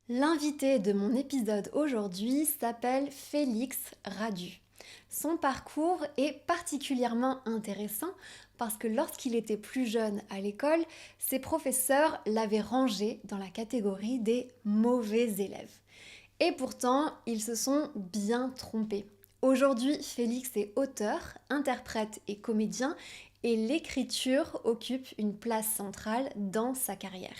L'invité de mon épisode aujourd'hui s'appelle Félix Radu. Son parcours est particulièrement intéressant parce que lorsqu'il était plus jeune à l'école, ses professeurs l'avaient rangé dans la catégorie des mauvais élèves. Et pourtant, ils se sont bien trompés. Aujourd'hui, Félix est auteur, interprète et comédien et l'écriture occupe une place centrale dans sa carrière.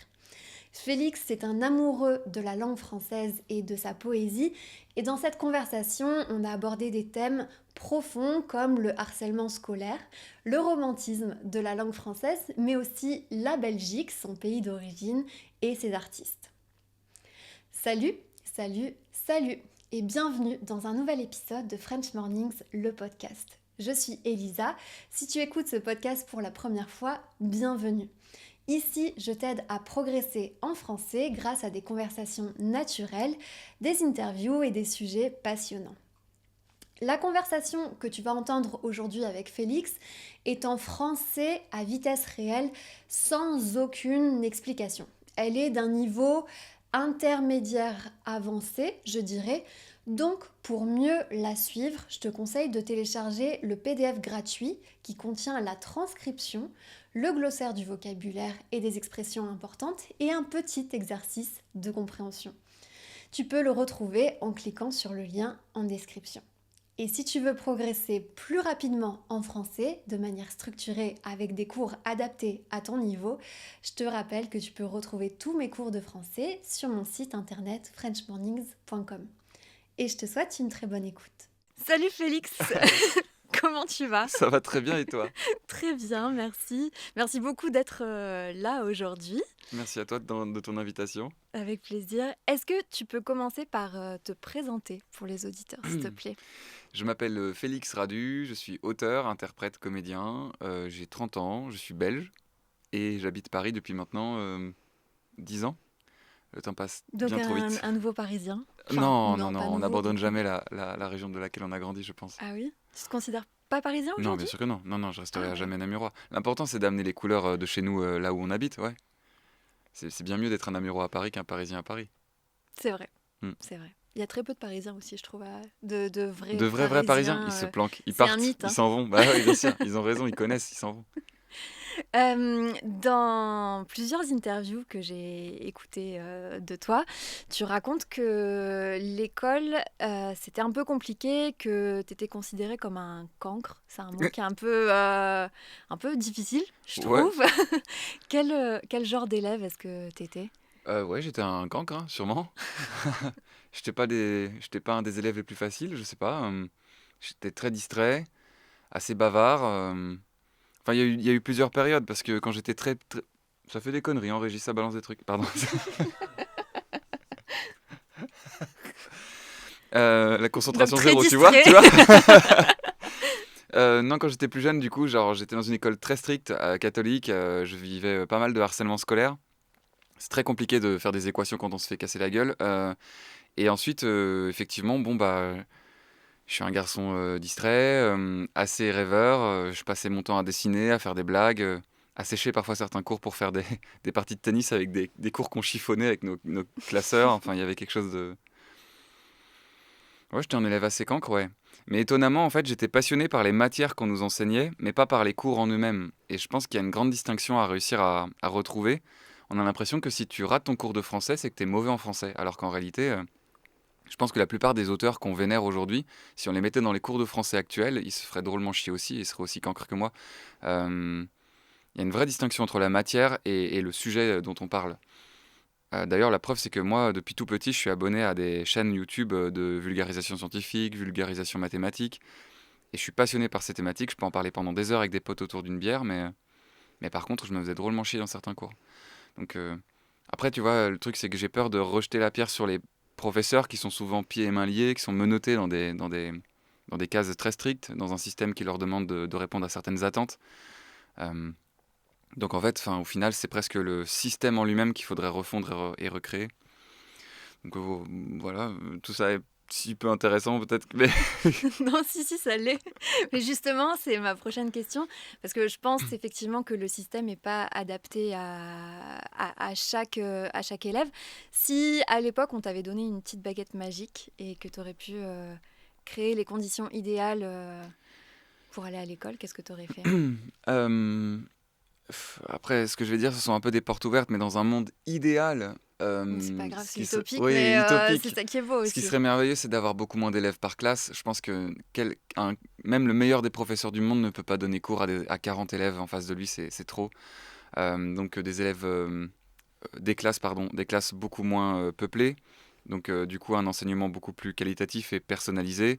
Félix est un amoureux de la langue française et de sa poésie, et dans cette conversation, on a abordé des thèmes profonds comme le harcèlement scolaire, le romantisme de la langue française, mais aussi la Belgique, son pays d'origine, et ses artistes. Salut, salut, et bienvenue dans un nouvel épisode de French Mornings, le podcast. Je suis Elisa. Si tu écoutes ce podcast pour la première fois, bienvenue. Ici, je t'aide à progresser en français grâce à des conversations naturelles, des interviews et des sujets passionnants. La conversation que tu vas entendre aujourd'hui avec Félix est en français à vitesse réelle sans aucune explication. Elle est d'un niveau intermédiaire avancé, je dirais. Donc, pour mieux la suivre, je te conseille de télécharger le PDF gratuit qui contient la transcription, le glossaire du vocabulaire et des expressions importantes et un petit exercice de compréhension. Tu peux le retrouver en cliquant sur le lien en description. Et si tu veux progresser plus rapidement en français, de manière structurée avec des cours adaptés à ton niveau, je te rappelle que tu peux retrouver tous mes cours de français sur mon site internet frenchmornings.com. Et je te souhaite une très bonne écoute. Salut Félix. Comment tu vas? Ça va très bien et toi? Très bien, merci. Merci beaucoup d'être là aujourd'hui. Merci à toi de ton invitation. Avec plaisir. Est-ce que tu peux commencer par te présenter pour les auditeurs, s'il te plaît? Je m'appelle Félix Radu, je suis auteur, interprète, comédien, j'ai 30 ans, je suis belge et j'habite Paris depuis maintenant 10 ans. Le temps passe Donc bien trop vite. un nouveau Parisien? Non, pas on nouveau, n'abandonne du coup. jamais la région de laquelle on a grandi, je pense. Ah oui? Tu te considères pas parisien Non, bien aujourd'hui? sûr que non. Non, je resterai Ah à ouais. jamais namurois. L'important, c'est d'amener les couleurs de chez nous là où on habite, ouais. C'est bien mieux d'être un namurois à Paris qu'un Parisien à Paris. C'est vrai, Hmm. c'est vrai. Il y a très peu de Parisiens aussi, je trouve, de vrais De vrais Parisiens, ils Parisiens. se planquent, ils C'est un partent, mythe, ils hein. s'en vont. Bah oui, bien sûr, ils ont raison, ils connaissent, ils s'en vont. Dans plusieurs interviews que j'ai écoutées de toi, tu racontes que l'école, c'était un peu compliqué, que tu étais considéré comme un cancre. C'est un mot qui est un peu difficile, je Ouais. trouve. Quel genre d'élève est-ce que tu étais? Ouais, j'étais un cancre, hein, sûrement. J'étais pas un des élèves les plus faciles, je sais pas. J'étais très distrait, assez bavard. Enfin, il y a eu plusieurs périodes parce que quand j'étais ça fait des conneries, en régie, ça balance des trucs. Pardon. La Donc concentration très zéro, distrait. tu vois? Non, quand j'étais plus jeune, du coup, genre, j'étais dans une école très stricte, catholique. Je vivais pas mal de harcèlement scolaire. C'est très compliqué de faire des équations quand on se fait casser la gueule. Et ensuite, effectivement, bon, bah, je suis un garçon distrait, assez rêveur. Je passais mon temps à dessiner, à faire des blagues, à sécher parfois certains cours pour faire des parties de tennis avec des cours qu'on chiffonnait avec nos classeurs. Enfin, il y avait quelque chose de... Ouais, j'étais un élève assez cancre, ouais. Mais étonnamment, en fait, j'étais passionné par les matières qu'on nous enseignait, mais pas par les cours en eux-mêmes. Et je pense qu'il y a une grande distinction à réussir à retrouver. On a l'impression que si tu rates ton cours de français, c'est que tu es mauvais en français. Alors qu'en réalité, je pense que la plupart des auteurs qu'on vénère aujourd'hui, si on les mettait dans les cours de français actuels, ils se feraient drôlement chier aussi, ils seraient aussi cancres que moi. Il y a une vraie distinction entre la matière et le sujet dont on parle. D'ailleurs, la preuve, c'est que moi, depuis tout petit, je suis abonné à des chaînes YouTube de vulgarisation scientifique, vulgarisation mathématique, et je suis passionné par ces thématiques. Je peux en parler pendant des heures avec des potes autour d'une bière, mais par contre, je me faisais drôlement chier dans certains cours. Donc, après, tu vois, le truc, c'est que j'ai peur de rejeter la pierre sur les professeurs qui sont souvent pieds et mains liés, qui sont menottés dans des cases très strictes, dans un système qui leur demande de répondre à certaines attentes. Euh, donc en fait, au final, c'est presque le système en lui-même qu'il faudrait refondre et recréer. Donc voilà, tout ça est si peu intéressant peut-être, mais Non, si, si, ça l'est. Mais justement, c'est ma prochaine question, parce que je pense effectivement que le système n'est pas adapté à chaque élève. Si à l'époque, on t'avait donné une petite baguette magique et que tu aurais pu créer les conditions idéales pour aller à l'école, qu'est-ce que tu aurais fait? euh, après, ce que je vais dire, ce sont un peu des portes ouvertes, mais dans un monde idéal, Bon, c'est pas grave, c'est utopique, oui, mais c'est utopique. ça qui est beau Ce qui aussi. serait merveilleux, c'est d'avoir beaucoup moins d'élèves par classe. Je pense que même le meilleur des professeurs du monde ne peut pas donner cours à 40 élèves en face de lui, c'est trop. Donc des élèves, des classes beaucoup moins peuplées. Donc du coup, un enseignement beaucoup plus qualitatif et personnalisé.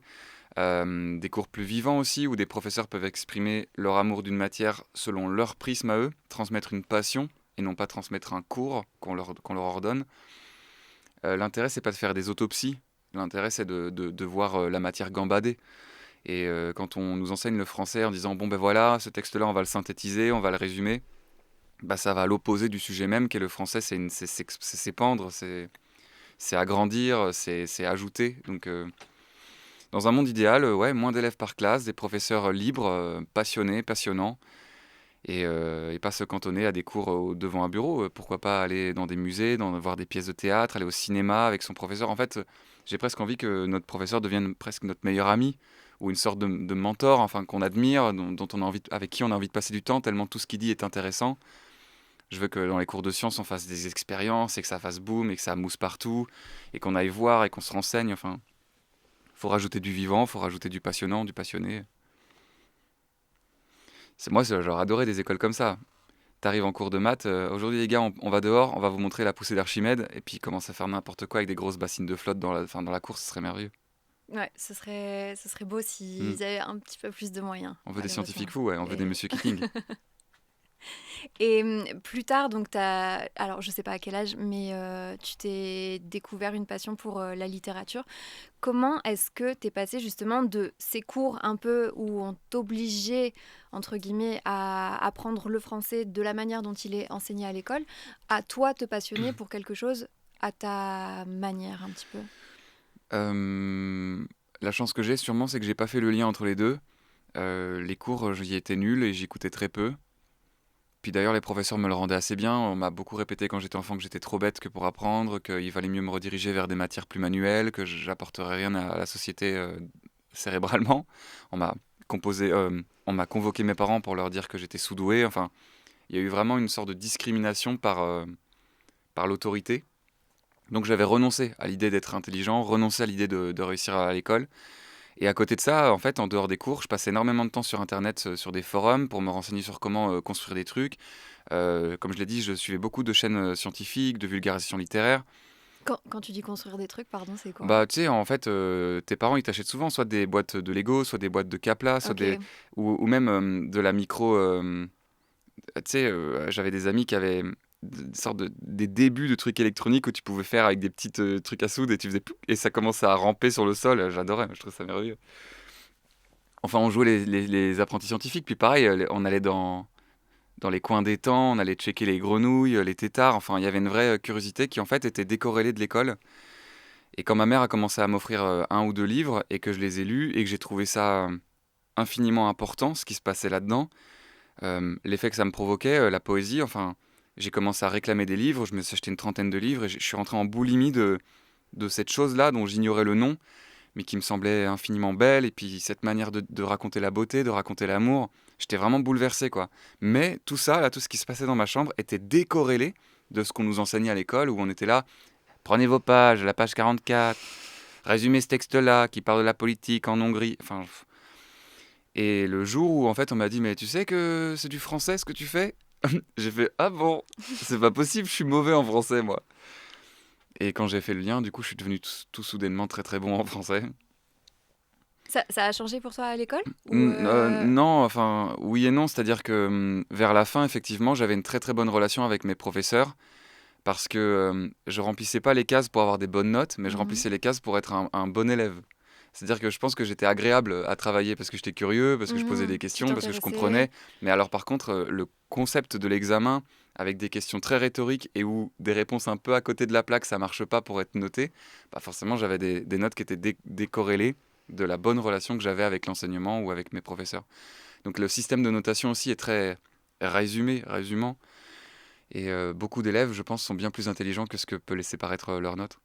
Des cours plus vivants aussi, où des professeurs peuvent exprimer leur amour d'une matière selon leur prisme à eux, transmettre une passion et non pas transmettre un cours qu'on leur ordonne. L'intérêt, c'est pas de faire des autopsies. L'intérêt, c'est de voir la matière gambader. Et quand on nous enseigne le français en disant, bon ben voilà, ce texte-là, on va le synthétiser, on va le résumer, bah, ça va à l'opposé du sujet même, qu'est le français, c'est s'épandre, c'est agrandir, c'est ajouter. Donc, dans un monde idéal, ouais, moins d'élèves par classe, des professeurs libres, passionnés, passionnants, et pas se cantonner à des cours devant un bureau. Pourquoi pas aller dans des musées, voir des pièces de théâtre, aller au cinéma avec son professeur. En fait, j'ai presque envie que notre professeur devienne presque notre meilleur ami, ou une sorte de mentor, enfin, qu'on admire, dont on a envie, avec qui on a envie de passer du temps, tellement tout ce qu'il dit est intéressant. Je veux que dans les cours de sciences, on fasse des expériences, et que ça fasse boum, et que ça mousse partout, et qu'on aille voir, et qu'on se renseigne. Enfin, faut rajouter du vivant, faut rajouter du passionnant, du passionné. Moi, j'aurais adoré des écoles comme ça. T'arrives en cours de maths, aujourd'hui les gars, on va dehors, on va vous montrer la poussée d'Archimède, et puis ils commencent à faire n'importe quoi avec des grosses bassines de flotte dans la course, ce serait merveilleux. Ouais, ce serait beau Hmm. s'ils avaient un petit peu plus de moyens, On veut des malheureusement. scientifiques fous, ouais, on veut des Et, Monsieur Keating. et plus tard, donc, alors je sais pas à quel âge, mais tu t'es découvert une passion pour la littérature. Comment est-ce que t'es passé justement de ces cours un peu où on t'obligeait, entre guillemets, à apprendre le français de la manière dont il est enseigné à l'école, à toi te passionner pour quelque chose à ta manière un petit peu? Euh, la chance que j'ai sûrement, c'est que j'ai pas fait le lien entre les deux. Les cours, j'y étais nul et j'écoutais très peu. Puis d'ailleurs, les professeurs me le rendaient assez bien. On m'a beaucoup répété quand j'étais enfant que j'étais trop bête que pour apprendre, qu'il valait mieux me rediriger vers des matières plus manuelles, que j'apporterais rien à la société cérébralement. On m'a on m'a convoqué mes parents pour leur dire que j'étais sous-doué. Enfin, il y a eu vraiment une sorte de discrimination par l'autorité. Donc j'avais renoncé à l'idée d'être intelligent, renoncé à l'idée de réussir à l'école. Et à côté de ça, en fait, en dehors des cours, je passais énormément de temps sur Internet, sur des forums, pour me renseigner sur comment construire des trucs. Comme je l'ai dit, je suivais beaucoup de chaînes scientifiques, de vulgarisation littéraire. Quand tu dis construire des trucs, pardon, c'est quoi? Bah, tu sais, en fait, tes parents, ils t'achètent souvent soit des boîtes de Lego, soit des boîtes de Capla, Ok, ou même de la micro. Tu sais, j'avais des amis qui avaient des débuts de trucs électroniques où tu pouvais faire avec des petits trucs à soude et tu faisais pouf et ça commençait à ramper sur le sol. J'adorais, je trouvais ça merveilleux. Enfin, on jouait les apprentis scientifiques, puis pareil, on allait dans les coins des temps, on allait checker les grenouilles, les têtards. Enfin, il y avait une vraie curiosité qui en fait était décorrélée de l'école. Et quand ma mère a commencé à m'offrir un ou deux livres et que je les ai lus et que j'ai trouvé ça infiniment important, ce qui se passait là-dedans, l'effet que ça me provoquait, la poésie, enfin, j'ai commencé à réclamer des livres, je me suis acheté une trentaine de livres et je suis rentré en boulimie de cette chose-là dont j'ignorais le nom, mais qui me semblait infiniment belle, et puis cette manière de raconter la beauté, de raconter l'amour, j'étais vraiment bouleversé, quoi. Mais tout ça, là, tout ce qui se passait dans ma chambre était décorrélé de ce qu'on nous enseignait à l'école, où on était là, prenez vos pages, la page 44, résumez ce texte-là qui parle de la politique en Hongrie, enfin... Et le jour où en fait on m'a dit mais tu sais que c'est du français ce que tu fais. J'ai fait ah bon, c'est pas possible, je suis mauvais en français moi. Et quand j'ai fait le lien, du coup je suis devenu tout soudainement très très bon en français. ça a changé pour toi à l'école? Ou Non, enfin oui et non, c'est-à-dire que vers la fin effectivement j'avais une très très bonne relation avec mes professeurs parce que je remplissais pas les cases pour avoir des bonnes notes, mais je Mhm. remplissais les cases pour être un bon élève. C'est-à-dire que je pense que j'étais agréable à travailler parce que j'étais curieux, parce que je posais des Tu questions, parce que je t'intéressais. comprenais. Mais alors par contre, le concept de l'examen, avec des questions très rhétoriques et où des réponses un peu à côté de la plaque, ça marche pas pour être noté, bah forcément j'avais des notes qui étaient décorrélées de la bonne relation que j'avais avec l'enseignement ou avec mes professeurs. Donc le système de notation aussi est très résumant. Et beaucoup d'élèves, je pense, sont bien plus intelligents que ce que peut laisser paraître leur note.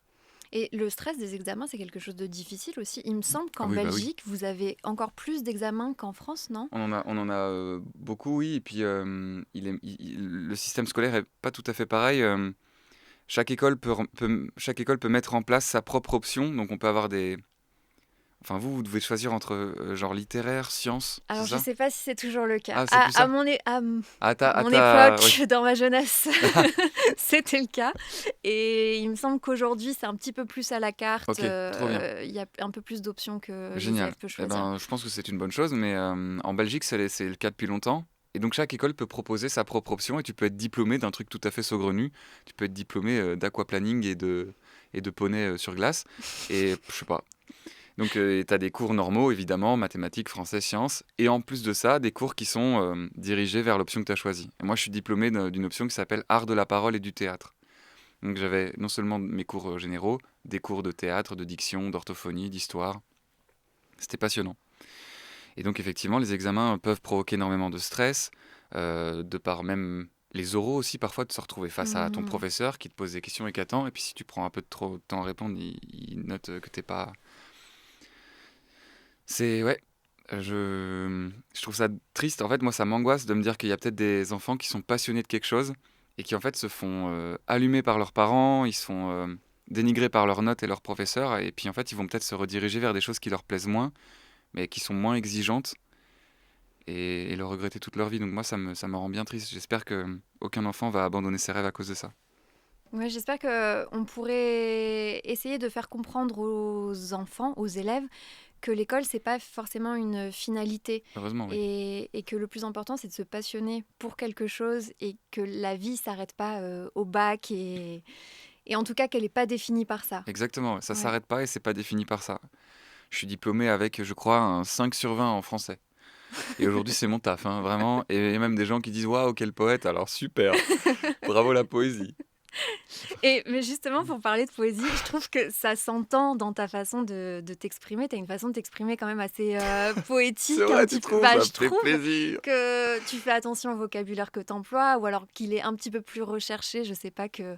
Et le stress des examens, c'est quelque chose de difficile aussi. Il me semble Ah qu'en oui, bah oui. Belgique, vous avez encore plus d'examens qu'en France, non? On en a beaucoup, oui. Et puis, le système scolaire est pas tout à fait pareil. Chaque école peut mettre en place sa propre option. Donc, on peut avoir des. Enfin, vous devez choisir entre genre littéraire, sciences, c'est Alors, je ça? sais pas si c'est toujours le cas. Ah, c'est plus ça? À mon Oui. époque, dans ma jeunesse, c'était le cas. Et il me semble qu'aujourd'hui, c'est un petit peu plus à la carte. Ok, trop bien. Il y a un peu plus d'options que les Génial. élèves peuvent Eh choisir. ben, je pense que c'est une bonne chose, mais en Belgique, c'est le cas depuis longtemps. Et donc, chaque école peut proposer sa propre option et tu peux être diplômé d'un truc tout à fait saugrenu. Tu peux être diplômé d'aquaplaning et de poney sur glace. Et je sais pas. Donc, tu as des cours normaux, évidemment, mathématiques, français, sciences. Et en plus de ça, des cours qui sont dirigés vers l'option que tu as choisie. Et moi, je suis diplômé d'une option qui s'appelle Art de la parole et du théâtre. Donc, j'avais non seulement mes cours généraux, des cours de théâtre, de diction, d'orthophonie, d'histoire. C'était passionnant. Et donc effectivement, les examens peuvent provoquer énormément de stress, de par même les oraux aussi, parfois de se retrouver face à ton Mhm. professeur qui te pose des questions éclatantes, et puis si tu prends un peu de trop de temps à répondre, il note que t'es pas... C'est... Ouais, je trouve ça triste. En fait, moi, ça m'angoisse de me dire qu'il y a peut-être des enfants qui sont passionnés de quelque chose, et qui en fait se font allumer par leurs parents, ils se font dénigrer par leurs notes et leurs professeurs, et puis en fait, ils vont peut-être se rediriger vers des choses qui leur plaisent moins, mais qui sont moins exigeantes et le regretter toute leur vie. Donc moi, ça me rend bien triste. J'espère que aucun enfant va abandonner ses rêves à cause de ça. Ouais, j'espère qu'on pourrait essayer de faire comprendre aux enfants, aux élèves, que l'école, c'est pas forcément une finalité Heureusement, oui. et que le plus important, c'est de se passionner pour quelque chose et que la vie s'arrête pas au bac et en tout cas qu'elle n'est pas définie par ça. Exactement, ouais. Ça Ouais. s'arrête pas et c'est pas défini par ça. Je suis diplômé avec, je crois, un 5 sur 20 en français. Et aujourd'hui, c'est mon taf, hein, vraiment. Et il y a même des gens qui disent waouh, quel poète, alors super, bravo la poésie. Mais justement, pour parler de poésie, je trouve que ça s'entend dans ta façon de t'exprimer. Tu as une façon de t'exprimer quand même assez C'est poétique, un vrai, tu petit peu. trouves, Bah, ça je me fait trouve plaisir. que tu fais attention au vocabulaire que tu emploies, ou alors qu'il est un petit peu plus recherché, je sais pas, Que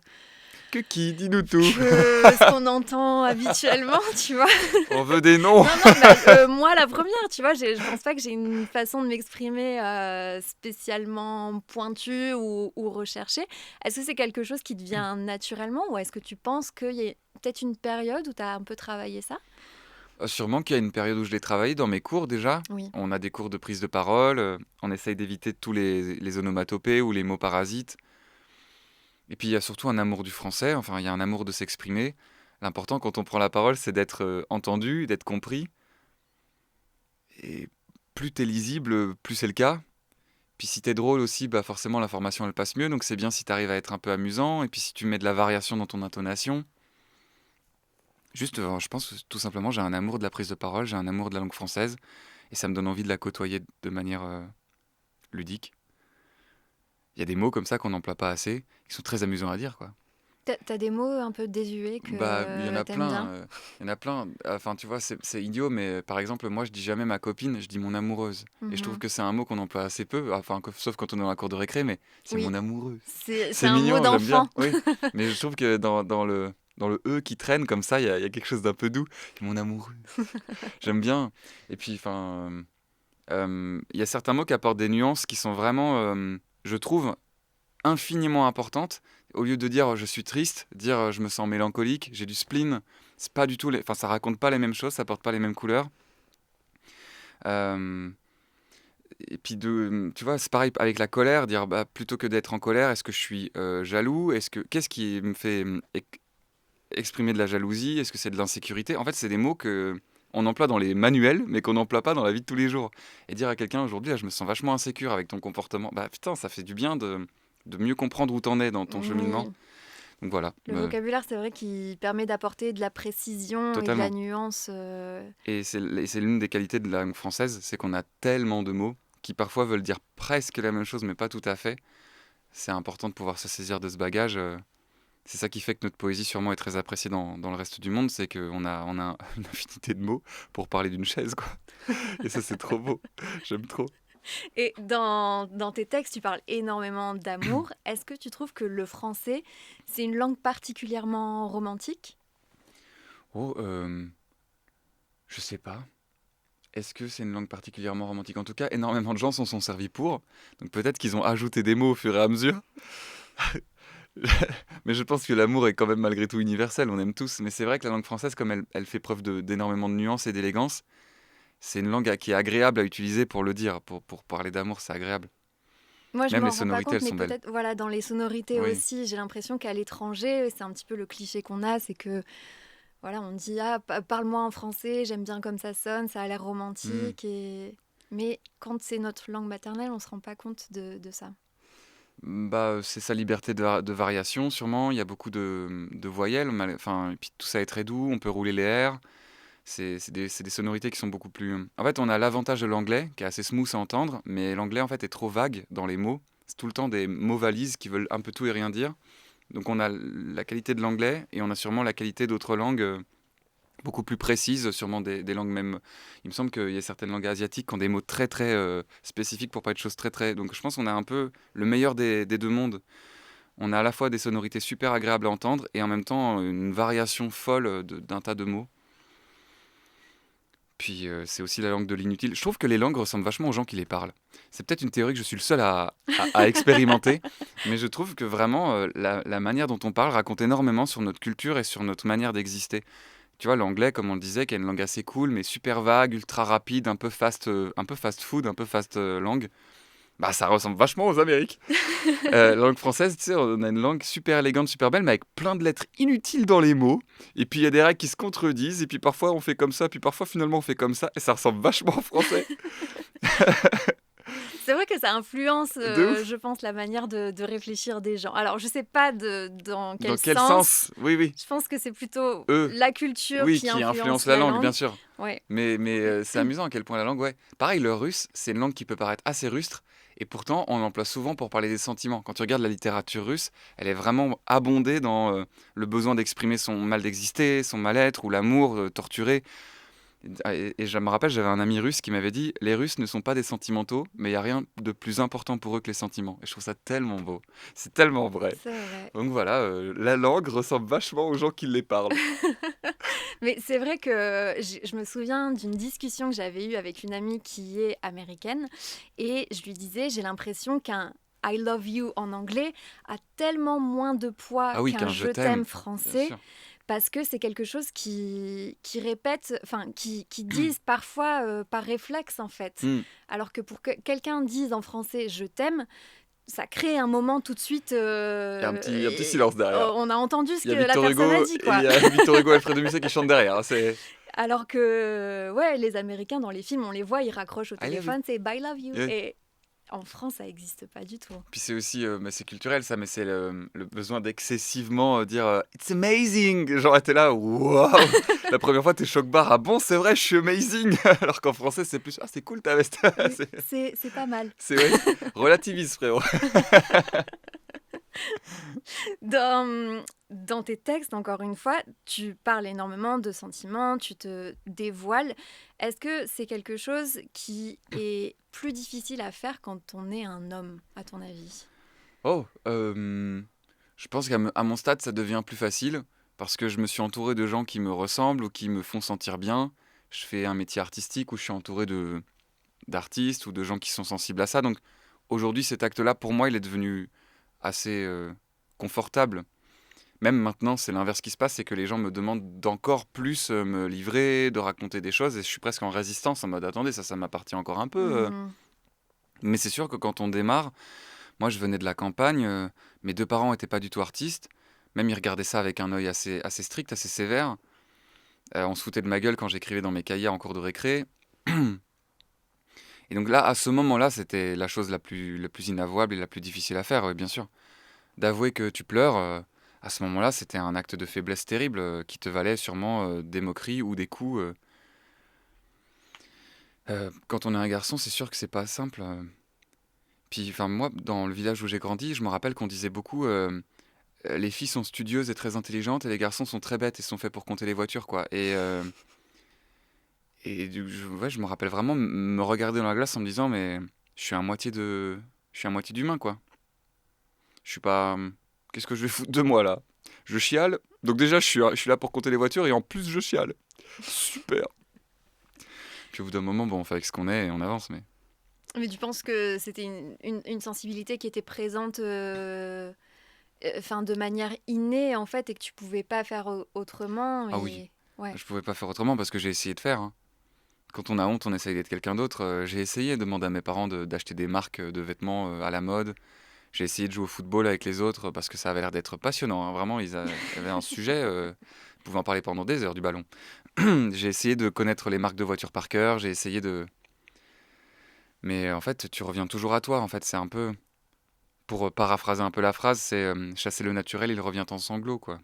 qui? Dis-nous tout. que ce qu'on entend habituellement, tu vois. On veut des noms. Non, non, bah, moi, la première, tu vois, je pense pas que j'ai une façon de m'exprimer spécialement pointue ou recherchée. Est-ce que c'est quelque chose qui te vient naturellement ou est-ce que tu penses qu'il y a peut-être une période où tu as un peu travaillé ça? Sûrement qu'il y a une période où je l'ai travaillé dans mes cours déjà. Oui. On a des cours de prise de parole, on essaye d'éviter tous les onomatopées ou les mots parasites. Et puis il y a surtout un amour du français, enfin il y a un amour de s'exprimer. L'important quand on prend la parole, c'est d'être entendu, d'être compris. Et plus t'es lisible, plus c'est le cas. Puis si t'es drôle aussi, bah forcément l'information elle passe mieux. Donc c'est bien si t'arrives à être un peu amusant. Et puis si tu mets de la variation dans ton intonation. Juste, je pense que tout simplement j'ai un amour de la prise de parole, j'ai un amour de la langue française. Et ça me donne envie de la côtoyer de manière ludique. Il y a des mots comme ça qu'on n'emploie pas assez, qui sont très amusants à dire, quoi. T'as des mots un peu désuets Bah, il y en que a t'aimes plein. bien? Il y en a plein. Enfin, tu vois, c'est idiot, mais par exemple, moi, je dis jamais ma copine, je dis mon amoureuse. Et je trouve Mhm. que c'est un mot qu'on emploie assez peu, enfin, sauf quand on est dans la cour de récré, mais c'est Oui, mon amoureuse. c'est C'est un mot mignon, j'aime bien, d'enfant. oui. Mais je trouve que dans le E qui traîne comme ça, il y a quelque chose d'un peu doux. Mon amoureuse. J'aime bien. Et puis, enfin, il y a certains mots qui apportent des nuances qui sont vraiment, je trouve, infiniment importante. Au lieu de dire je suis triste, dire je me sens mélancolique, j'ai du spleen, c'est pas du tout enfin ça raconte pas les mêmes choses, ça porte pas les mêmes couleurs. Euh, et puis tu vois, c'est pareil avec la colère, dire bah, plutôt que d'être en colère, est-ce que je suis jaloux, qu'est-ce qui me fait exprimer de la jalousie, est-ce que c'est de l'insécurité? En fait, c'est des mots que on emploie dans les manuels, mais qu'on n'emploie pas dans la vie de tous les jours. Et dire à quelqu'un aujourd'hui, là, je me sens vachement insécure avec ton comportement, bah putain, ça fait du bien de mieux comprendre où t'en es dans ton cheminement. Oui. Donc voilà, Le vocabulaire, c'est vrai qu'il permet d'apporter de la précision et de la totalement. nuance. Et c'est l'une des qualités de la langue française, c'est qu'on a tellement de mots qui parfois veulent dire presque la même chose, mais pas tout à fait. C'est important de pouvoir se saisir de ce bagage. C'est ça qui fait que notre poésie sûrement est très appréciée dans le reste du monde, c'est qu'on a une infinité de mots pour parler d'une chaise, quoi. Et ça, c'est trop beau. J'aime trop. Et dans tes textes, tu parles énormément d'amour. Est-ce que tu trouves que le français, c'est une langue particulièrement romantique? Oh, je sais pas. Est-ce que c'est une langue particulièrement romantique? En tout cas, énormément de gens s'en sont servis pour. Donc peut-être qu'ils ont ajouté des mots au fur et à mesure. Mais je pense que l'amour est quand même malgré tout universel, on aime tous. Mais c'est vrai que la langue française, comme elle fait preuve d'énormément de nuances et d'élégance, c'est une langue qui est agréable à utiliser pour le dire. Pour parler d'amour, c'est agréable. Moi, je Même m'en les rends pas sonorités, compte, elles mais sont belles. peut-être, voilà, dans les sonorités Oui. aussi, j'ai l'impression qu'à l'étranger, c'est un petit peu le cliché qu'on a, c'est que, voilà, on dit, ah, parle-moi en français, j'aime bien comme ça sonne, ça a l'air Hmm. romantique, mais quand c'est notre langue maternelle, on se rend pas compte de ça. Bah, c'est sa liberté de variation, sûrement. Il y a beaucoup de voyelles. Enfin, et puis tout ça est très doux. On peut rouler les R. C'est des sonorités qui sont beaucoup plus. En fait, on a l'avantage de l'anglais, qui est assez smooth à entendre, mais l'anglais, en fait, est trop vague dans les mots. C'est tout le temps des mots valises qui veulent un peu tout et rien dire. Donc, on a la qualité de l'anglais et on a sûrement la qualité d'autres langues beaucoup plus précises, sûrement des langues même. Il me semble qu'il y a certaines langues asiatiques qui ont des mots très, très spécifiques pour parler de choses très, très. Donc, je pense qu'on a un peu le meilleur des deux mondes. On a à la fois des sonorités super agréables à entendre et en même temps une variation folle d'un tas de mots. Puis c'est aussi la langue de l'inutile. Je trouve que les langues ressemblent vachement aux gens qui les parlent. C'est peut-être une théorie que je suis le seul à expérimenter, mais je trouve que vraiment la manière dont on parle raconte énormément sur notre culture et sur notre manière d'exister. Tu vois, l'anglais, comme on le disait, qui est une langue assez cool, mais super vague, ultra rapide, un peu fast food, un peu fast langue, bah ça ressemble vachement aux Amériques. La langue française, tu sais, on a une langue super élégante, super belle, mais avec plein de lettres inutiles dans les mots. Et puis il y a des règles qui se contredisent, et puis parfois on fait comme ça, puis parfois finalement on fait comme ça, et ça ressemble vachement au français. C'est vrai que ça influence, De ouf. je pense, la manière de réfléchir des gens. Alors, je sais pas dans Dans quel quel sens. sens? Oui, oui. Je pense que c'est plutôt Eux, la culture oui, qui qui influence influence la la langue, bien langue. sûr. Ouais. Mais c'est amusant à quel point la langue, ouais. Pareil, le russe, c'est une langue qui peut paraître assez rustre, et pourtant on l'emploie souvent pour parler des sentiments. Quand tu regardes la littérature russe, elle est vraiment abondée dans le besoin d'exprimer son mal d'exister, son mal-être ou l'amour torturé. Et je me rappelle, j'avais un ami russe qui m'avait dit les Russes ne sont pas des sentimentaux, mais il n'y a rien de plus important pour eux que les sentiments. Et je trouve ça tellement beau. C'est tellement vrai. C'est vrai. Donc voilà, la langue ressemble vachement aux gens qui les parlent. Mais c'est vrai que je me souviens d'une discussion que j'avais eue avec une amie qui est américaine et je lui disais, j'ai l'impression qu'un I love you en anglais a tellement moins de poids Ah oui, qu'un qu'un je je t'aime, t'aime bien français sûr. parce que c'est quelque chose qui répète, enfin qui disent parfois par réflexe en fait. Hmm. Alors que pour que quelqu'un dise en français je t'aime, ça crée un moment tout de suite. Il y a un petit silence derrière. On a entendu ce Il y a que la Victor personne a Hugo dit et il quoi. y a Victor Hugo et Alfred de Musset qui chantent derrière, hein. C'est Alors que, ouais, les Américains, dans les films, on les voit, ils raccrochent au I love you. téléphone, c'est Bye love you. Ouais. Et en France, ça n'existe pas du tout. Puis c'est aussi, mais c'est culturel ça, mais c'est le besoin d'excessivement dire It's amazing! Genre, t'es là, waouh! La première fois, t'es choc-barre, ah bon, c'est vrai, je suis amazing! Alors qu'en français, c'est plus, ah, c'est cool ta veste! Oui, c'est, c'est pas mal. ouais, relativise, frérot. Dans tes textes, encore une fois, tu parles énormément de sentiments, tu te dévoiles. Est-ce que c'est quelque chose qui est plus difficile à faire quand on est un homme, à ton avis? Oh, je pense à mon stade, ça devient plus facile parce que je me suis entouré de gens qui me ressemblent ou qui me font sentir bien. Je fais un métier artistique où je suis entouré d'artistes ou de gens qui sont sensibles à ça. Donc aujourd'hui, cet acte-là, pour moi, il est devenu assez confortable. Même maintenant, c'est l'inverse qui se passe, c'est que les gens me demandent d'encore plus me livrer, de raconter des choses, et je suis presque en résistance, en mode attendez, ça m'appartient encore un peu. Mhm. Mais c'est sûr que quand on démarre, moi je venais de la campagne, mes deux parents n'étaient pas du tout artistes, même ils regardaient ça avec un œil assez strict, assez sévère. On se foutait de ma gueule quand j'écrivais dans mes cahiers en cours de récré. Et donc là, à ce moment-là, c'était la chose la plus inavouable et la plus difficile à faire, bien sûr. D'avouer que tu pleures À ce moment-là, c'était un acte de faiblesse terrible qui te valait sûrement des moqueries ou des coups. Quand on est un garçon, c'est sûr que c'est pas simple. Puis, enfin, moi, dans le village où j'ai grandi, je me rappelle qu'on disait beaucoup les filles sont studieuses et très intelligentes et les garçons sont très bêtes et sont faits pour compter les voitures, quoi. Ouais, je me rappelle vraiment me regarder dans la glace en me disant, mais je suis à moitié de, je suis à moitié d'humain, quoi. Je suis pas. Qu'est-ce que je vais foutre de moi là? Je chiale. Donc déjà, je suis là pour compter les voitures et en plus, je chiale. Super. Puis au bout d'un moment, bon, on fait avec ce qu'on est et on avance, mais. Mais tu penses que c'était une sensibilité qui était présente enfin, de manière innée, en fait, et que tu pouvais pas faire autrement Ah oui, et... Ouais. je pouvais pas faire autrement parce que j'ai essayé de faire, hein. Quand on a honte, on essaye d'être quelqu'un d'autre. J'ai essayé de demander à mes parents d'acheter des marques de vêtements à la mode. J'ai essayé de jouer au football avec les autres parce que ça avait l'air d'être passionnant, hein. Vraiment, ils avaient un sujet. Ils pouvaient en parler pendant des heures du ballon. J'ai essayé de connaître les marques de voitures par cœur. J'ai essayé de. Mais en fait, tu reviens toujours à toi. En fait, c'est un peu. Pour paraphraser un peu la phrase, c'est chasser le naturel, il revient en sanglots, quoi.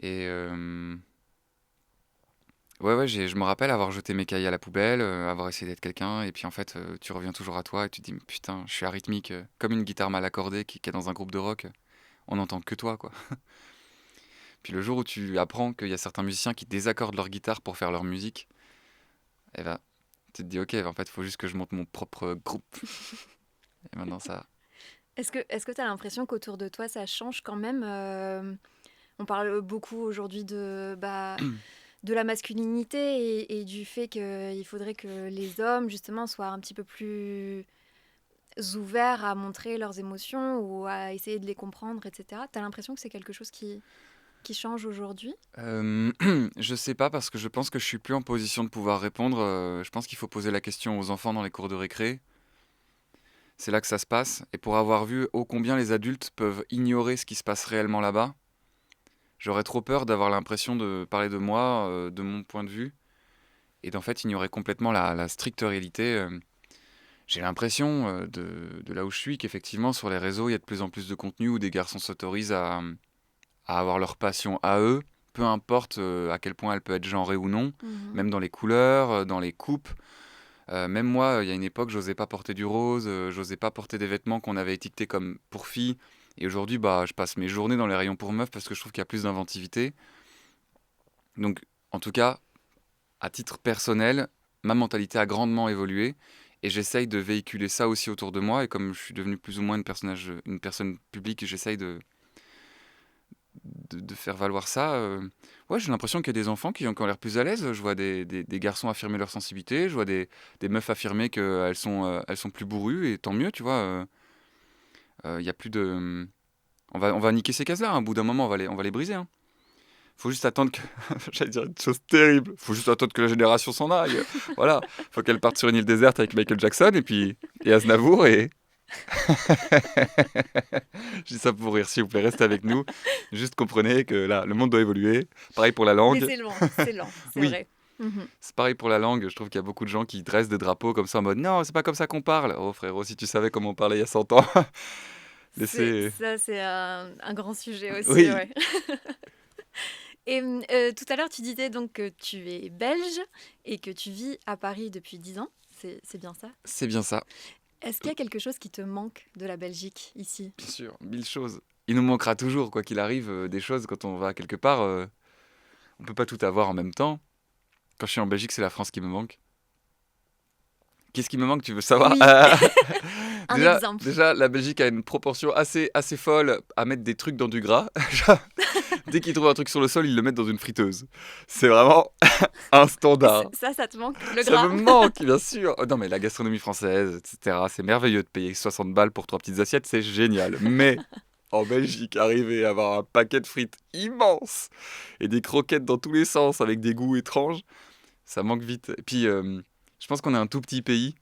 Et ouais, ouais, je me rappelle avoir jeté mes cahiers à la poubelle, avoir essayé d'être quelqu'un, et puis en fait, tu reviens toujours à toi et tu te dis, mais putain, je suis arythmique, comme une guitare mal accordée qui est dans un groupe de rock, on n'entend que toi, quoi. Puis le jour où tu apprends qu'il y a certains musiciens qui désaccordent leur guitare pour faire leur musique, eh ben, tu te dis, ok, en fait, il faut juste que je monte mon propre groupe. Et maintenant, ça. Est-ce que tu as l'impression qu'autour de toi, ça change quand même on parle beaucoup aujourd'hui de la masculinité et du fait qu'il faudrait que les hommes, justement, soient un petit peu plus ouverts à montrer leurs émotions ou à essayer de les comprendre, etc. Tu as l'impression que c'est quelque chose qui change aujourd'hui? Euh, je sais pas parce que je pense que je suis plus en position de pouvoir répondre. Je pense qu'il faut poser la question aux enfants dans les cours de récré. C'est là que ça se passe. Et pour avoir vu ô combien les adultes peuvent ignorer ce qui se passe réellement là-bas, j'aurais trop peur d'avoir l'impression de parler de moi, de mon point de vue, et d'en fait ignorer complètement la stricte réalité. J'ai l'impression, de là où je suis, qu'effectivement sur les réseaux, il y a de plus en plus de contenu où des garçons s'autorisent à avoir leur passion à eux, peu importe à quel point elle peut être genrée ou non, Mhm. même dans les couleurs, dans les coupes. Même moi, il y a une époque, j'osais pas porter du rose, j'osais pas porter des vêtements qu'on avait étiquetés comme pour filles. Et aujourd'hui, bah, je passe mes journées dans les rayons pour meufs parce que je trouve qu'il y a plus d'inventivité. Donc, en tout cas, à titre personnel, ma mentalité a grandement évolué et j'essaye de véhiculer ça aussi autour de moi. Et comme je suis devenu plus ou moins une personne publique, j'essaye de faire valoir ça. Ouais, j'ai l'impression qu'il y a des enfants qui ont l'air plus à l'aise. Je vois des garçons affirmer leur sensibilité, je vois des meufs affirmer elles sont plus bourrues, et tant mieux, tu vois. Il y a plus de. On va niquer ces cases-là, hein. Au bout d'un moment, on va les briser, hein. Faut juste attendre que. J'allais dire une chose terrible. Faut juste attendre que la génération s'en aille. Voilà. Faut qu'elle parte sur une île déserte avec Michael Jackson et Aznavour et. Je dis ça pour rire, s'il vous plaît, restez avec nous. Juste comprenez que là, le monde doit évoluer. Pareil pour la Mais langue. c'est lent, c'est Oui, vrai. Mhm. c'est pareil pour la langue. Je trouve qu'il y a beaucoup de gens qui dressent des drapeaux comme ça en mode non, c'est pas comme ça qu'on parle. Oh frérot, si tu savais comment on parlait il y a 100 ans. Laissez. Ça, c'est un grand sujet aussi, Oui, ouais. Et tout à l'heure, tu disais donc que tu es belge et que tu vis à Paris depuis 10 ans. C'est bien ça? c'est bien ça. Est-ce qu'il y a quelque chose qui te manque de la Belgique ici? Bien sûr, mille choses. Il nous manquera toujours, quoi qu'il arrive, des choses quand on va quelque part. On peut pas tout avoir en même temps. Quand je suis en Belgique, c'est la France qui me manque. Qu'est-ce qui me manque, tu veux savoir? Oui, un exemple. Déjà, la Belgique a une proportion assez folle à mettre des trucs dans du gras. Dès qu'ils trouvent un truc sur le sol, ils le mettent dans une friteuse. C'est vraiment un Et standard. ça te manque, le Ça me gras. manque, bien sûr. Oh non, mais la gastronomie française, etc., c'est merveilleux de payer 60 balles pour 3 petites assiettes, c'est génial. Mais en Belgique, arriver à avoir un paquet de frites immense et des croquettes dans tous les sens avec des goûts étranges, ça manque vite. Et puis, je pense qu'on est un tout petit pays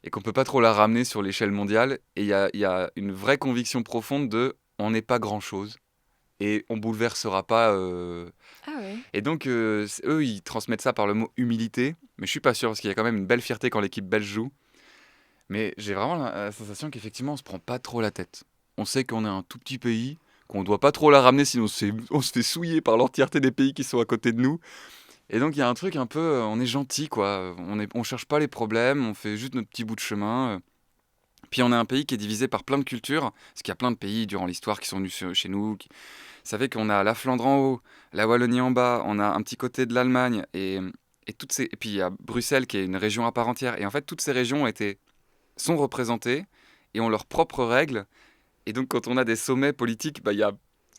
et qu'on peut pas trop la ramener sur l'échelle mondiale. Et il y a une vraie conviction profonde de on n'est pas grand-chose et on bouleversera pas. Ah ouais. Et donc, eux, ils transmettent ça par le mot humilité. Mais je suis pas sûr parce qu'il y a quand même une belle fierté quand l'équipe belge joue. Mais j'ai vraiment la sensation qu'effectivement, on se prend pas trop la tête. On sait qu'on est un tout petit pays, qu'on doit pas trop la ramener, sinon on se fait souiller par l'entièreté des pays qui sont à côté de nous. Et donc, il y a un truc un peu, on est gentil, quoi. On cherche pas les problèmes, on fait juste notre petit bout de chemin. Puis on est un pays qui est divisé par plein de cultures, parce qu'il y a plein de pays durant l'histoire qui sont venus chez nous. Ça fait qu'on a la Flandre en haut, la Wallonie en bas, on a un petit côté de l'Allemagne, et puis il y a Bruxelles qui est une région à part entière. Et en fait, toutes ces régions sont représentées et ont leurs propres règles. Et donc, quand on a des sommets politiques, bah, il y a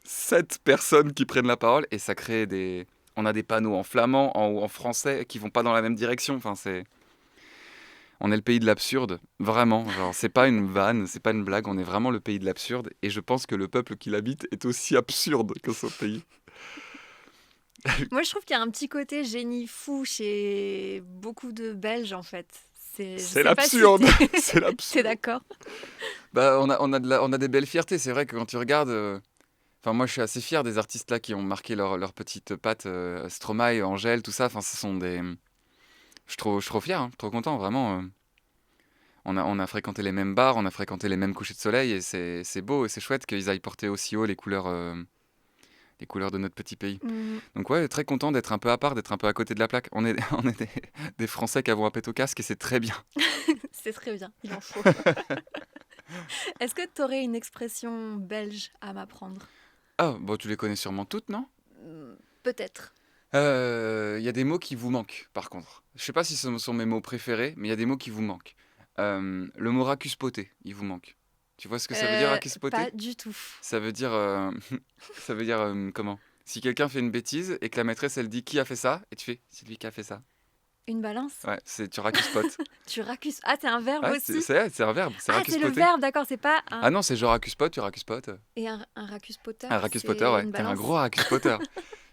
7 personnes qui prennent la parole et ça crée des... On a des panneaux en flamand ou en français qui vont pas dans la même direction. Enfin, on est le pays de l'absurde, vraiment. Genre, c'est pas une vanne, c'est pas une blague, on est vraiment le pays de l'absurde. Et je pense que le peuple qui l'habite est aussi absurde que son pays. Moi, je trouve qu'il y a un petit côté génie fou chez beaucoup de Belges, en fait. Je C'est sais pas si l'absurde, c'est t'es l'absurde. d'accord. Bah, on a des belles fiertés. C'est vrai que quand tu regardes, enfin, moi, je suis assez fier des artistes là qui ont marqué leur petite patte. Stromae, Angèle, tout ça. Enfin, ce sont des. Je suis trop fier, hein, trop content, vraiment. On a fréquenté les mêmes bars, on a fréquenté les mêmes couchers de soleil, et c'est beau et c'est chouette qu'ils aillent porter aussi haut les couleurs de notre petit pays. Mhm. Donc ouais, très content d'être un peu à part, d'être un peu à côté de la plaque. On est, on est des Français qui avons un pet au casque et c'est très bien. C'est très bien, il en faut. Est-ce que tu aurais une expression belge à m'apprendre? Ah, bon, tu les connais sûrement toutes, non? Peut-être. Il y a des mots qui vous manquent, par contre. Je sais pas si ce sont mes mots préférés, mais il y a des mots qui vous manquent. Le mot racuspoté, il vous manque. Tu vois ce que ça veut dire, racuspoté? Pas du tout. Ça veut dire, ça veut dire comment? Si quelqu'un fait une bêtise et que la maîtresse elle dit qui a fait ça, et tu fais c'est lui qui a fait ça. Une balance? Ouais, tu racuspotes. Tu racus. Ah, c'est un verbe Ouais, aussi? c'est un verbe, c'est Ah, c'est le racuspoter. verbe, d'accord, c'est pas un... Ah non, c'est je racuspote, tu racuspotes. Et un racuspotter, Un racuspotter, c'est ouais, une t'es un balance? gros racuspotter.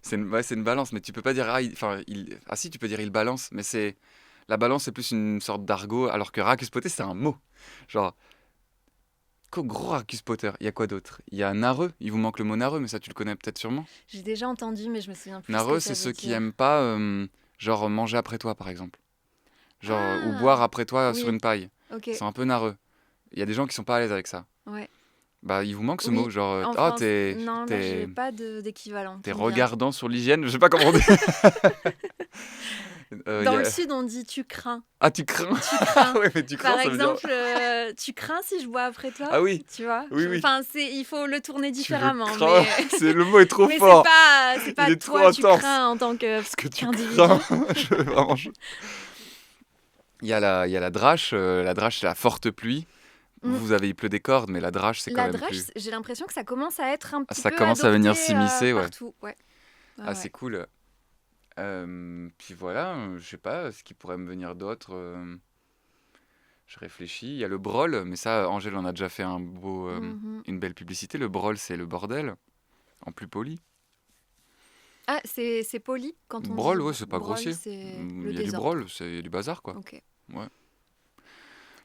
C'est une balance, mais tu peux pas dire ah si, tu peux dire il balance, mais la balance c'est plus une sorte d'argot, alors que racuspoter c'est un mot. Genre gros racuspotter. Il y a quoi d'autre? Il y a narreux. Il vous manque le mot narreux, mais ça tu le connais peut-être sûrement. J'ai déjà entendu, mais je me souviens plus ce que Narreux, ça c'est veut ceux qui dire. aiment pas, genre manger après toi par exemple. Genre, ou Ah, boire après toi sur oui, une paille. ok, Ils sont un peu narreux. Il y a des gens qui sont pas à l'aise avec ça. ouais. Bah, il vous manque ce mot, Oui, genre, en oh, France, non, là, j'ai pas d'équivalent t'es qui me vient. regardant sur l'hygiène, je sais pas comment on dit. Dans le sud, on dit tu crains. Ah, tu crains? Tu crains. Ouais, mais tu crains, Par ça veut dire. exemple, tu crains si je bois après toi, Ah oui, tu vois? oui, oui. Enfin, il faut le tourner Tu le différemment, crains. mais, Le mot est trop mais fort. c'est Il pas est trop toi, tu intense. crains en tant Parce que tu qu'individu. crains. Vraiment, il y a la drache. La drache, c'est la forte pluie. Mm. Vous avez, il pleut des cordes, mais la drache, c'est quand La même drache, plus. j'ai l'impression que ça commence à être un petit Ça peu commence à venir adopté s'immiscer, ouais. partout. Ouais. Ah, c'est cool. Puis voilà, je sais pas ce qui pourrait me venir d'autre. Je réfléchis. Il y a le brol, mais ça, Angèle en a déjà fait Mhm. une belle publicité. Le brol, c'est le bordel, en plus poli. Ah, c'est poli quand on Brol, dit ouais, c'est pas brol, grossier. c'est Il le y a du désordre. brol, il y a du bazar, quoi. Ok. Ouais,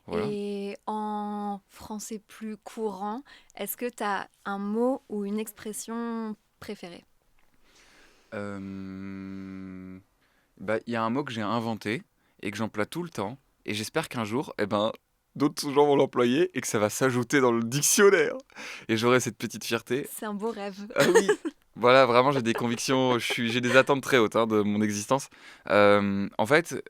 voilà. Et en français plus courant, est-ce que tu as un mot ou une expression préférée? Bah, il y a un mot que j'ai inventé et que j'emploie tout le temps. Et j'espère qu'un jour, eh ben, d'autres gens vont l'employer et que ça va s'ajouter dans le dictionnaire. Et j'aurai cette petite fierté. C'est un beau rêve. Ah oui, voilà, vraiment, j'ai des convictions, j'ai des attentes très hautes, hein, de mon existence. En fait,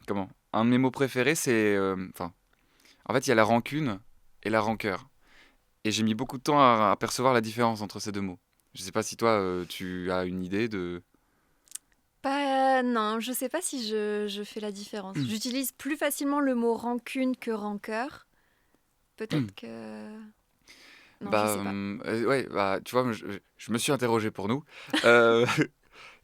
comment? Un de mes mots préférés, c'est, en fait, il y a la rancune et la rancœur. Et j'ai mis beaucoup de temps à percevoir la différence entre ces deux mots. Je sais pas si toi, tu as une idée de... Non, je sais pas si je fais la différence. J'utilise plus facilement le mot rancune que rancœur. Peut-être que... Non, je sais pas. Ouais, bah, tu vois, je me suis interrogé pour nous. Euh,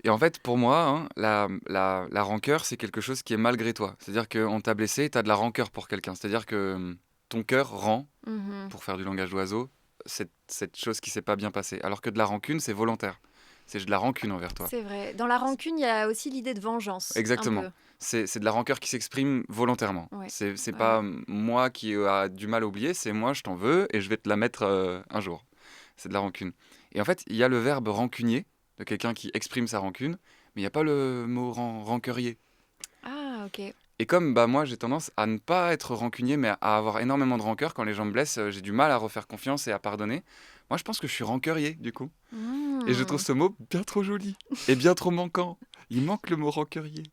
et en fait, pour moi, hein, la rancœur, c'est quelque chose qui est malgré toi. C'est-à-dire qu'on t'a blessé, tu as de la rancœur pour quelqu'un. C'est-à-dire que ton cœur rend, Mhm. pour faire du langage d'oiseau, cette chose qui s'est pas bien passée. Alors que de la rancune, c'est volontaire. C'est de la rancune envers toi. C'est vrai. Dans la rancune, il y a aussi l'idée de vengeance. Exactement. Un peu. C'est de la rancœur qui s'exprime volontairement. Ouais. C'est Ouais, pas ouais. moi qui a du mal à oublier, c'est moi, je t'en veux et je vais te la mettre un jour. C'est de la rancune. Et en fait, il y a le verbe rancunier, de quelqu'un qui exprime sa rancune, mais il n'y a pas le mot rancœurier. Ah, ok. Et comme bah, moi, j'ai tendance à ne pas être rancunier, mais à avoir énormément de rancœur quand les gens me blessent, j'ai du mal à refaire confiance et à pardonner. Moi, je pense que je suis rancœurier, du coup. Et je trouve Hmm. ce mot bien trop joli et bien trop manquant. Il manque le mot rancœurier.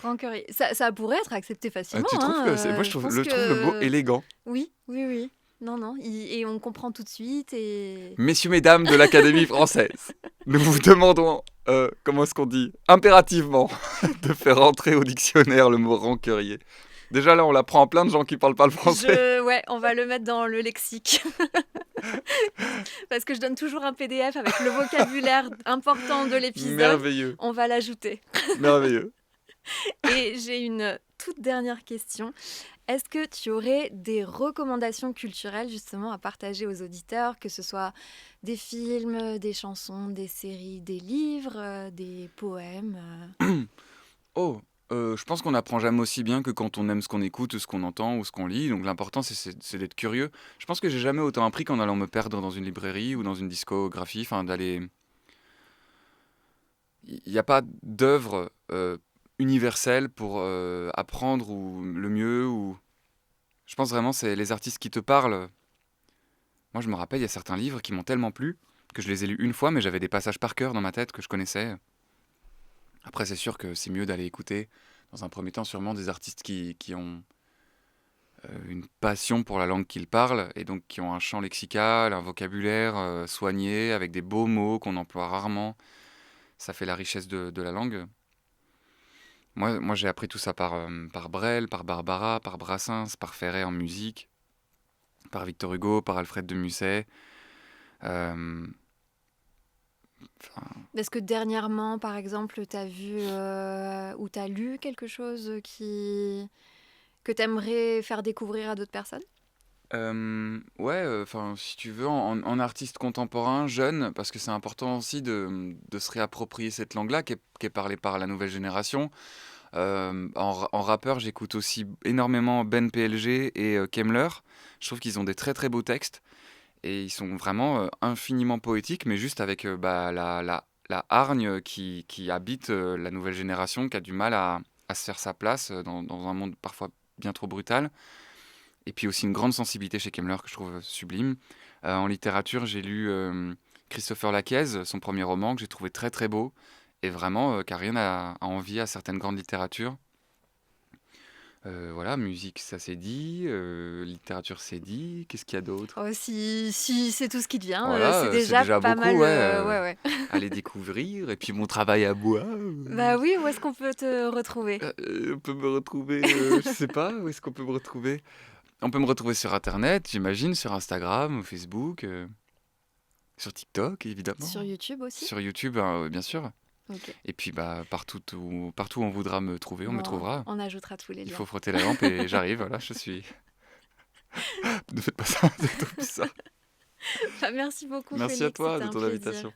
Rancœurier. Ça pourrait être accepté facilement, Tu trouves hein. que c'est... Moi, Je pense je trouve le mot que élégant. oui, oui, oui. Non, non. Et on comprend tout de suite. Et Messieurs, mesdames de l'Académie française, nous vous demandons, comment est-ce qu'on dit, impérativement, de faire entrer au dictionnaire le mot rancœurier. Déjà là, on l'apprend à plein de gens qui parlent pas le français. ouais, on va le mettre dans le lexique. Parce que je donne toujours un PDF avec le vocabulaire important de l'épisode. Merveilleux, On va l'ajouter. merveilleux. Et j'ai une toute dernière question. Est-ce que tu aurais des recommandations culturelles justement à partager aux auditeurs, que ce soit des films, des chansons, des séries, des livres, des poèmes Oh, je pense qu'on n'apprend jamais aussi bien que quand on aime ce qu'on écoute, ce qu'on entend ou ce qu'on lit. Donc l'important, c'est d'être curieux. Je pense que j'ai jamais autant appris qu'en allant me perdre dans une librairie ou dans une discographie. Enfin, d'aller... Il n'y a pas d'œuvre universelle pour apprendre ou le mieux. Ou... Je pense vraiment c'est les artistes qui te parlent. Moi, je me rappelle, il y a certains livres qui m'ont tellement plu que je les ai lus une fois, mais j'avais des passages par cœur dans ma tête que je connaissais. Après, c'est sûr que c'est mieux d'aller écouter, dans un premier temps, sûrement des artistes qui ont une passion pour la langue qu'ils parlent, et donc qui ont un champ lexical, un vocabulaire soigné, avec des beaux mots qu'on emploie rarement. Ça fait la richesse de la langue. Moi j'ai appris tout ça par Brel, par Barbara, par Brassens, par Ferret en musique, par Victor Hugo, par Alfred de Musset. Euh, enfin, Est-ce que dernièrement, par exemple, tu as vu ou tu as lu quelque chose que tu aimerais faire découvrir à d'autres personnes? ouais, enfin, si tu veux, en artiste contemporain, jeune, parce que c'est important aussi de se réapproprier cette langue-là qui est parlée par la nouvelle génération. En rappeur, j'écoute aussi énormément Ben PLG et Kemmler. Je trouve qu'ils ont des très très beaux textes et ils sont vraiment infiniment poétiques, mais juste avec la hargne qui habite la nouvelle génération, qui a du mal à se faire sa place dans un monde parfois bien trop brutal. Et puis aussi une grande sensibilité chez Kemmler que je trouve sublime. En littérature, j'ai lu Christopher Lacaise, son premier roman, que j'ai trouvé très très beau, et vraiment qui n'a rien à envier à certaines grandes littératures. Voilà, musique, ça c'est dit, littérature c'est dit, qu'est-ce qu'il y a d'autre? Oh, si c'est tout ce qui te vient, Voilà, c'est c'est déjà déjà pas beaucoup, mal. ouais, Ouais, ouais. aller découvrir, et puis mon travail à moi. Bah oui, où est-ce qu'on peut te retrouver? On peut me retrouver, je sais pas, où est-ce qu'on peut me retrouver? On peut me retrouver sur Internet, j'imagine, sur Instagram, ou Facebook, sur TikTok, évidemment. Sur YouTube aussi? Sur YouTube, bien sûr. Ok. Et puis bah, partout où on voudra me trouver, on me Bon, trouvera. on ajoutera tous les Il liens. faut frotter la lampe et j'arrive, voilà, je suis... Ne faites pas ça, c'est trop bizarre. Bah, merci beaucoup, Merci à Félix, toi c'était de un ton plaisir. invitation.